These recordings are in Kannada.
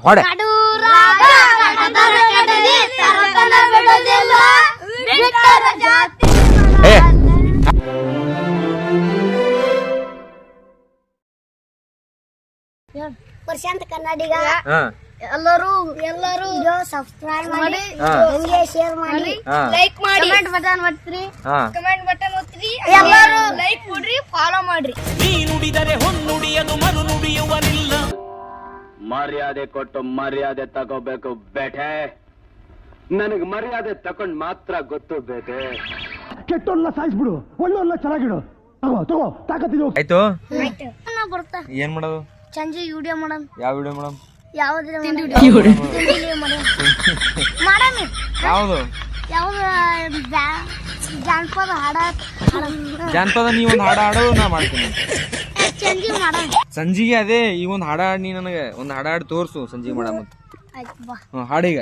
ಹೊಡೆ ಪ್ರಶಾಂತ್ ಕನ್ನಡಿಗ ಎಲ್ಲರೂ ಸಬ್ಸ್ಕ್ರೈಬ್ ಮಾಡಿ ಹಂಗೆ ಶೇರ್ ಮಾಡಿ ಲೈಕ್ ಮಾಡಿ ಕಮೆಂಟ್ ಬಟನ್ ಒತ್ತಿರಿ ಎಲ್ಲರೂ ಲೈಕ್ ಕೊಡ್ರಿ ಫಾಲೋ ಮಾಡ್ರಿ ನೀ ನುಡಿದರೆ ಹೊನ್ನುಡಿಯದು ಮರು ನುಡಿಯುವನಿಲ್ಲ ಮರ್ಯಾದೆ ಕೊಟ್ಟು ಮರ್ಯಾದೆ ತಗೋಬೇಕು ಬೇಟೆ ನನಗೆ ಮರ್ಯಾದೆ ತಕೊಂಡ್ ಮಾತ್ರ ಗೊತ್ತು ಬೇಟೆ ಕೆಟ್ಟೋರ್ನ ಸಾಯಿಸ್ಬಿಡು ಒಳ್ಳೋರ್ನ ಚೆನ್ನಾಗಿಡು ತಗೋ ತಾಕತ್ತಿದು ಆಯ್ತು ಬರ್ತಾ ಏನ್ ಮಾಡೋದು ಸಂಜೆ ವಿಡಿಯೋ ಮಾಡೋಣ ಯಾವ ವಿಡಿಯೋ ಮೇಡಮ್ ಯಾವ್ದು ಯಾವ್ದು ಜಾನಪದ ಹಾಡ ಜಾನಪದ ನೀ ಒಂದ್ ಹಾಡ ಹಾಡು ನಾ ಮಾಡ್ತೀನಿ ಸಂಜೆ ಮಾಡೋಣ ಸಂಜಿಗೆ ಅದೇ ಈಗ ಒಂದ್ ಹಾಡ ಹಾಡ್ ನೀ ನನಗೆ ಒಂದ್ ಹಾಡ ಹಾಡು ತೋರ್ಸು ಸಂಜಿಗೆ ಮಾಡ ಆಯ್ತು ಹಾಡೀಗ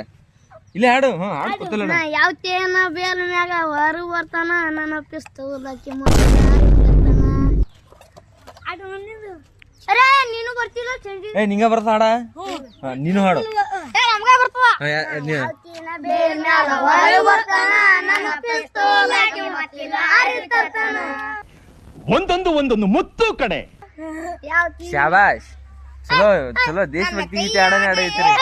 ಇಲ್ಲೇ ಹಾಡು ಹಾಡು ಗೊತ್ತಿಲ್ಲ ನಾ ಯಾವ ತೇನ ಬೇಲ ಮ್ಯಾಗ ಹೊರ ಬರ್ತಾನ ನನ್ನ ಪಿಸ್ತೂಲಕ್ಕೆ ಅರೆ ನೀನು ಬರ್ತಿಲ್ಲ ಸಂಜೆ ನಿಂಗ ಬರ್ತ ಹಾಡ ನೀನು ಹಾಡು ನಮ್ಗ ಬರ್ತವ ಬೇಲ್ ಮ್ಯಾಗ ಹೊರ ಬರ್ತಾನ ನನ್ನ ಪಿಸ್ತೂಲಕ್ಕೆ ಮತ್ತಿಲ್ಲ ಅರಿತರ್ತಾನ ಒಂದೊಂದು ಮುತ್ತು ಕಡೆ ಯಾವ ಶಾಬಾಷ್ ಚಲೋ ಚಲೋ ದೇಶಭಕ್ತಿ ಗೀತೆ ಹಾಡನೇ ಹಾಡೈತ್ರಿ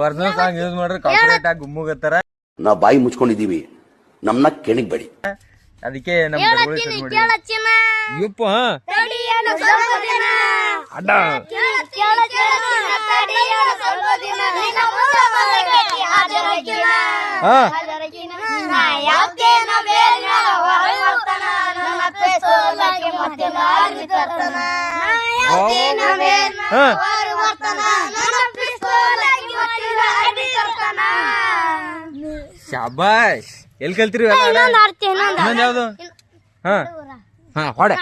ಒರಿಜಿನಲ್ ಸಾಂಗ್ ಯೂಸ್ ಮಾಡ್ರೆ ಕಾಪಿರೈಟ್ ಆಗಿ ಗುಮ್ಮುಗತ್ತಾರ ನಾವ್ ಬಾಯಿ ಮುಚ್ಕೊಂಡಿದೀವಿ ನಮ್ನ ಕೆಣಿಗ್ಬೇಡಿ ಅದಕ್ಕೆ ನಮ್ ಯಪ್ಪ ಅಡ್ಡ ಶಾಬಾಷ್ ಎಲ್ಲಿ ಕಲ್ತಿರಿ ಇನ್ನೊಂದ್ ಯಾವ್ದು ಹೊಡೆ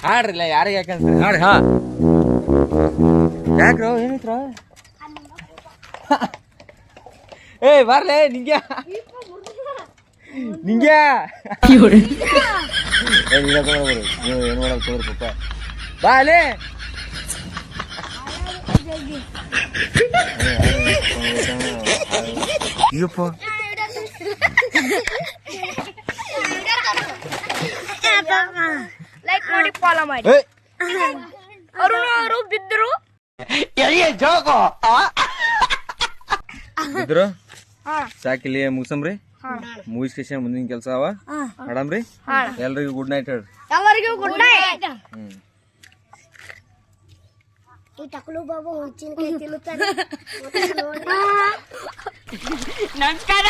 ಹಾಡ್ರಿಲ್ಲ ಯಾರಿಗೆ ಯಾಕಂತ ಹಾಡ್ರಿ ಯಾಕ್ರೋ ಏನೈತ್ರ ಬರ್ಲೇ ನಿಂಗ್ಯಾ ನೀವು ಏನ್ ಮಾಡಕ್ ತೋರ್ ಪಪ್ಪ ಬಾ ಅಲೇ ಅಯ್ಯಪ್ಪ ಲೈಕ್ ಮಾಡಿ ಫಾಲೋ ಮಾಡಿ ಅವರು ಬಿದ್ರು ಬಿದ್ರು ಸಾಕಿಲ್ಲಿ ಮುಗಿಸಮ್ರಿ ಮುಗಿಸ್ಕೇಶನ್ ಮುಂದಿನ ಕೆಲಸ ಅವ ಮಾಡಮ್ರಿ ಎಲ್ರಿಗೂ ಗುಡ್ ನೈಟ್ ಹೇಳ್ರಿ ಎಲ್ಲರಿಗೂ ಗುಡ್ ನೈಟ್ ಈ ಟಕಲು ಬಾಬು ಹುಂಚಿನಕಾಯಿ ತಿನ್ನುತ್ತಾರೆ ನಮಸ್ಕಾರ